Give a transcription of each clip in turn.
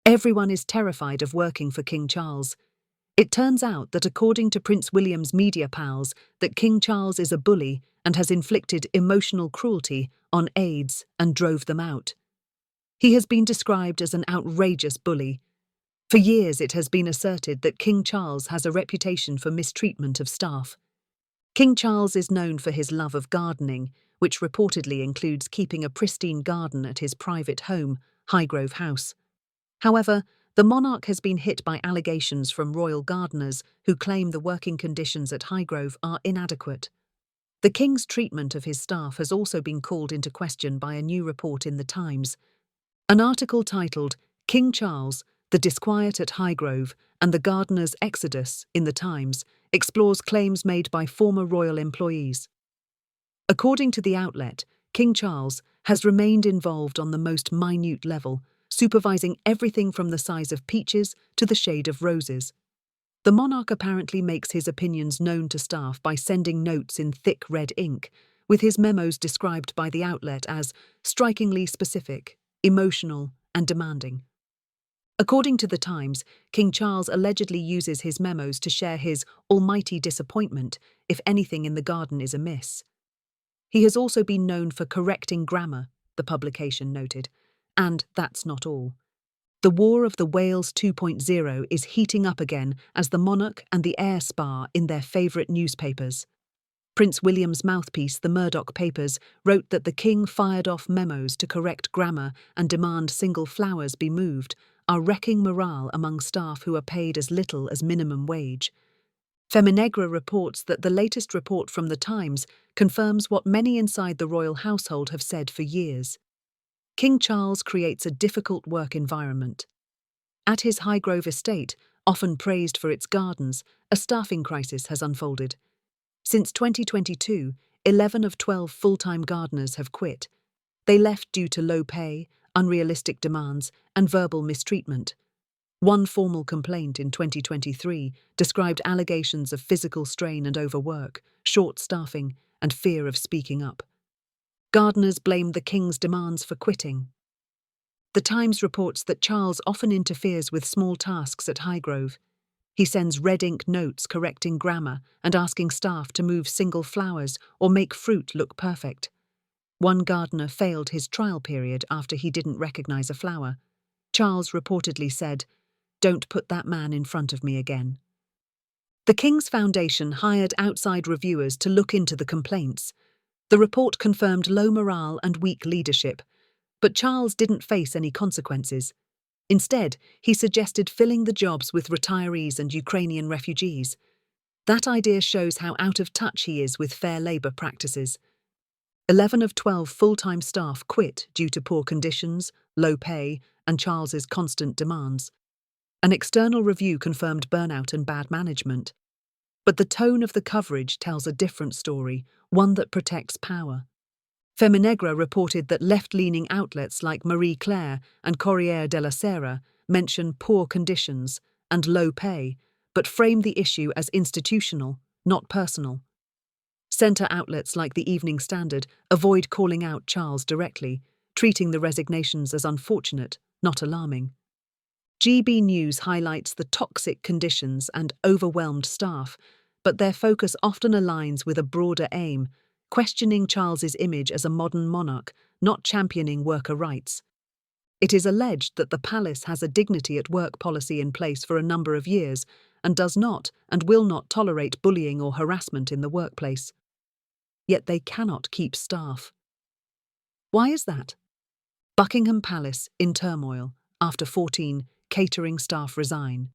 Everyone is terrified of working for King Charles. It turns out that according to Prince William's media pals, that King Charles is a bully and has inflicted emotional cruelty on aides and drove them out. He has been described as an outrageous bully. For years it has been asserted that King Charles has a reputation for mistreatment of staff. King Charles is known for his love of gardening, which reportedly includes keeping a pristine garden at his private home, Highgrove House. However, the monarch has been hit by allegations from royal gardeners who claim the working conditions at Highgrove are inadequate. The king's treatment of his staff has also been called into question by a new report in the Times. An article titled "King Charles, the Disquiet at Highgrove and the Gardener's Exodus" in the Times explores claims made by former royal employees. According to the outlet, King Charles has remained involved on the most minute level, supervising everything from the size of peaches to the shade of roses. The monarch apparently makes his opinions known to staff by sending notes in thick red ink, with his memos described by the outlet as strikingly specific, emotional, and demanding. According to the Times, King Charles allegedly uses his memos to share his almighty disappointment if anything in the garden is amiss. He has also been known for correcting grammar, the publication noted. And that's not all. The War of the Whales 2.0 is heating up again as the monarch and the heir spar in their favourite newspapers. Prince William's mouthpiece, the Murdoch papers, wrote that the king fired off memos to correct grammar and demand single flowers be moved, are wrecking morale among staff who are paid as little as minimum wage. Feminegra reports that the latest report from the Times confirms what many inside the royal household have said for years. King Charles creates a difficult work environment. At his Highgrove estate, often praised for its gardens, a staffing crisis has unfolded. Since 2022, 11 of 12 full-time gardeners have quit. They left due to low pay, unrealistic demands, and verbal mistreatment. One formal complaint in 2023 described allegations of physical strain and overwork, short staffing, and fear of speaking up. Gardeners blame the king's demands for quitting. The Times reports that Charles often interferes with small tasks at Highgrove. He sends red ink notes correcting grammar and asking staff to move single flowers or make fruit look perfect. One gardener failed his trial period after he didn't recognize a flower. Charles reportedly said, "Don't put that man in front of me again." The King's Foundation hired outside reviewers to look into the complaints. The report confirmed low morale and weak leadership, but Charles didn't face any consequences. Instead, he suggested filling the jobs with retirees and Ukrainian refugees. That idea shows how out of touch he is with fair labour practices. 11 of 12 full-time staff quit due to poor conditions, low pay, and Charles's constant demands. An external review confirmed burnout and bad management. But the tone of the coverage tells a different story, one that protects power. Feminegra reported that left-leaning outlets like Marie Claire and Corriere della Sera mention poor conditions and low pay, but frame the issue as institutional, not personal. Centre outlets like the Evening Standard avoid calling out Charles directly, treating the resignations as unfortunate, not alarming. GB News highlights the toxic conditions and overwhelmed staff, but their focus often aligns with a broader aim, questioning Charles's image as a modern monarch, not championing worker rights. It is alleged that the palace has a dignity at work policy in place for a number of years and does not and will not tolerate bullying or harassment in the workplace. Yet they cannot keep staff. Why is that? Buckingham Palace in turmoil after 14 catering staff resign.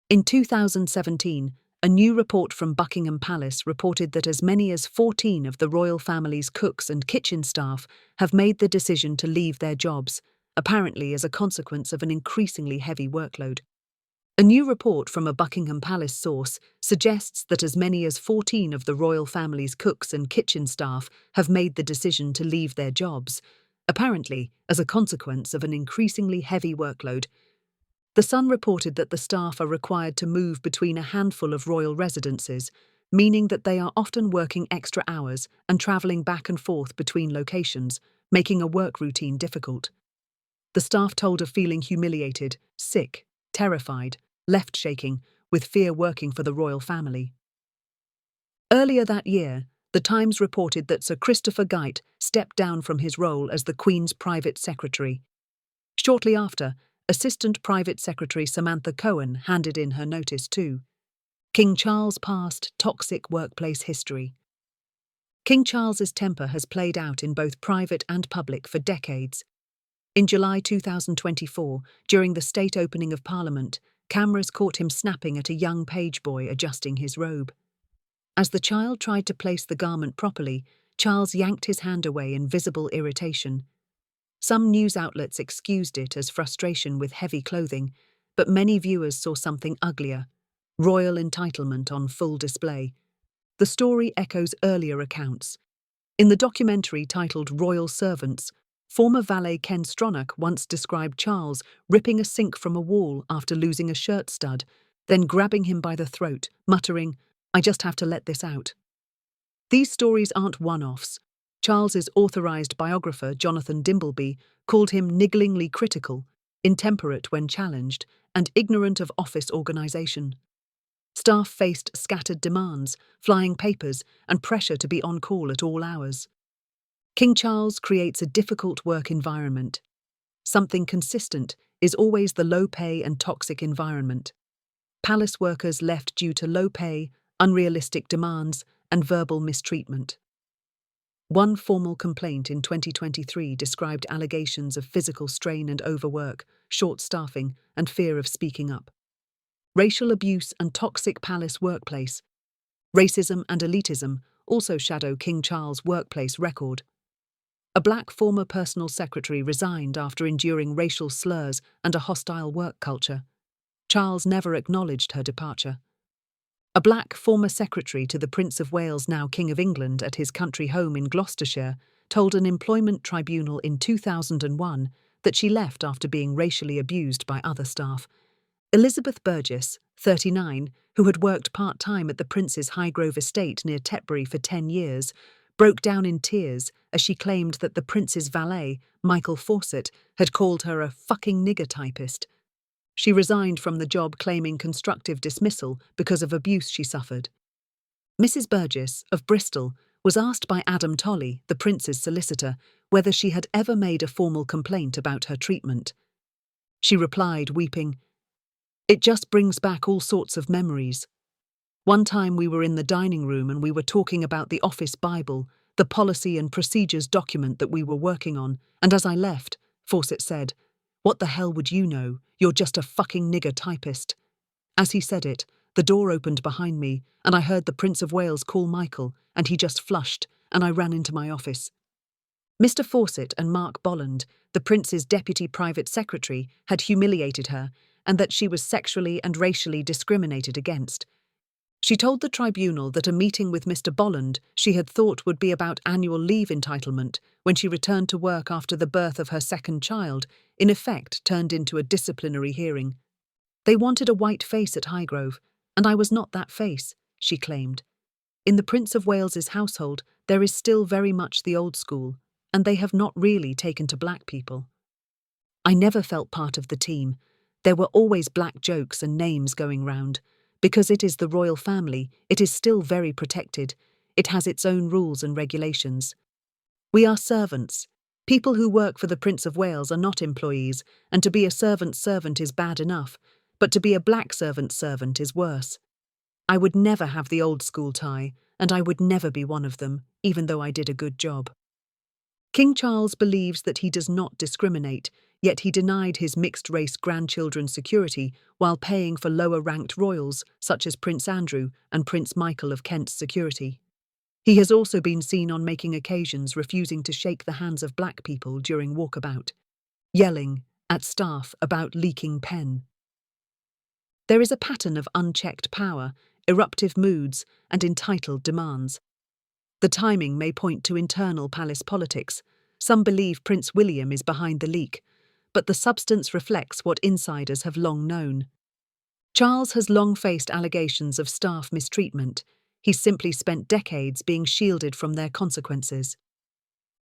In 2017, a new report from Buckingham Palace reported that as many as 14 of the royal family's cooks and kitchen staff have made the decision to leave their jobs, apparently as a consequence of an increasingly heavy workload. A new report from a Buckingham Palace source suggests that as many as 14 of the royal family's cooks and kitchen staff have made the decision to leave their jobs, apparently as a consequence of an increasingly heavy workload. The Sun reported that the staff are required to move between a handful of royal residences, meaning that they are often working extra hours and travelling back and forth between locations, making a work routine difficult. The staff told of feeling humiliated, sick, terrified, left shaking, with fear working for the royal family. Earlier that year, The Times reported that Sir Christopher Geidt stepped down from his role as the Queen's private secretary. Shortly after, Assistant Private Secretary Samantha Cohen handed in her notice too. King Charles past toxic workplace history. King Charles's temper has played out in both private and public for decades. In July 2024, during the state opening of Parliament, cameras caught him snapping at a young page boy adjusting his robe. As the child tried to place the garment properly, Charles yanked his hand away in visible irritation. Some news outlets excused it as frustration with heavy clothing, but many viewers saw something uglier: royal entitlement on full display. The story echoes earlier accounts. In the documentary titled Royal Servants, former valet Ken Stronach once described Charles ripping a sink from a wall after losing a shirt stud, then grabbing him by the throat, muttering, "I just have to let this out." These stories aren't one-offs. Charles's authorized biographer Jonathan Dimbleby called him nigglingly critical, intemperate when challenged, and ignorant of office organization. Staff faced scattered demands, flying papers, and pressure to be on call at all hours. King Charles creates a difficult work environment. Something consistent is always the low pay and toxic environment. Palace workers left due to low pay, unrealistic demands, and verbal mistreatment. One formal complaint in 2023 described allegations of physical strain and overwork, short staffing, and fear of speaking up. Racial abuse and toxic palace workplace. Racism and elitism also shadow King Charles' workplace record. A black former personal secretary resigned after enduring racial slurs and a hostile work culture. Charles never acknowledged her departure. A black former secretary to the Prince of Wales, now King of England, at his country home in Gloucestershire, told an employment tribunal in 2001 that she left after being racially abused by other staff. Elizabeth Burgess, 39, who had worked part-time at the Prince's Highgrove estate near Tetbury for 10 years, broke down in tears as she claimed that the Prince's valet, Michael Fawcett, had called her a fucking nigger typist. She resigned from the job claiming constructive dismissal because of abuse she suffered. Mrs. Burgess, of Bristol, was asked by Adam Tolley, the Prince's solicitor, whether she had ever made a formal complaint about her treatment. She replied, weeping, "It just brings back all sorts of memories. One time we were in the dining room and we were talking about the office Bible, the policy and procedures document that we were working on, and as I left, Fawcett said, 'What the hell would you know? You're just a fucking nigger typist.' As he said it, the door opened behind me and I heard the Prince of Wales call Michael, and he just flushed and I ran into my office." Mr. Fawcett and Mark Bolland, the Prince's deputy private secretary, had humiliated her and that she was sexually and racially discriminated against. She told the tribunal that a meeting with Mr. Bolland she had thought would be about annual leave entitlement when she returned to work after the birth of her second child, in effect turned into a disciplinary hearing. "They wanted a white face at Highgrove, and I was not that face," she claimed. "In the Prince of Wales's household, there is still very much the old school, and they have not really taken to black people. I never felt part of the team. There were always black jokes and names going round. Because it is the royal family, it is still very protected. It has its own rules and regulations. We are servants. People who work for the Prince of Wales are not employees, and to be a servant's servant is bad enough, but to be a black servant's servant is worse. I would never have the old school tie, and I would never be one of them, even though I did a good job." King Charles believes that he does not discriminate, yet he denied his mixed-race grandchildren security while paying for lower-ranked royals such as Prince Andrew and Prince Michael of Kent's security. He has also been seen on making occasions refusing to shake the hands of black people during walkabout, yelling at staff about leaking pen. There is a pattern of unchecked power, eruptive moods, and entitled demands. The timing may point to internal palace politics. Some believe Prince William is behind the leak, but the substance reflects what insiders have long known. Charles has long faced allegations of staff mistreatment. He's simply spent decades being shielded from their consequences.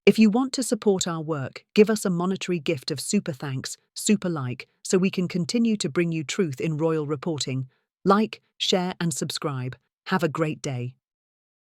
If you want to support our work, give us a monetary gift of super thanks, super like, so we can continue to bring you truth in royal reporting. Like, share and subscribe. Have a great day.